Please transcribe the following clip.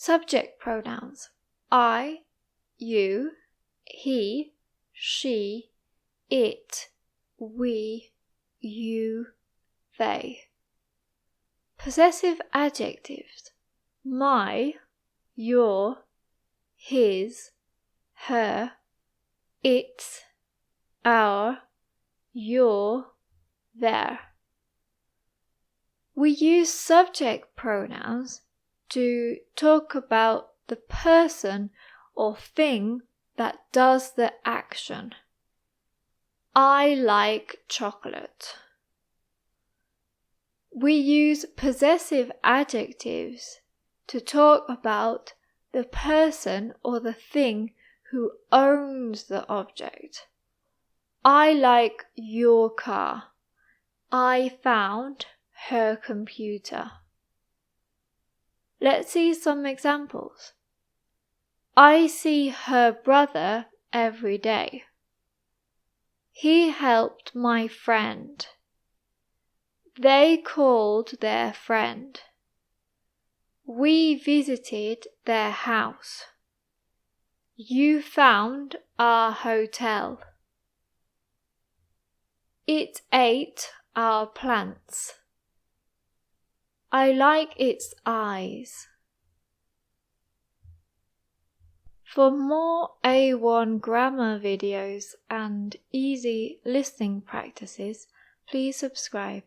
Subject pronouns: I, you, he, she, it, we, you, they. Possessive adjectives: my, your, his, her, its, our, your, their. We use subject pronouns to talk about the person or thing that does the action. I like chocolate. We use possessive adjectives to talk about the person or the thing who owns the object. I like your car. I found her computer. Let's see some examples. I see her brother every day. He helped my friend. They called their friend. We visited their house. You found our hotel. It ate our plants. I like its eyes. For more A1 grammar videos and easy listening practices, please subscribe.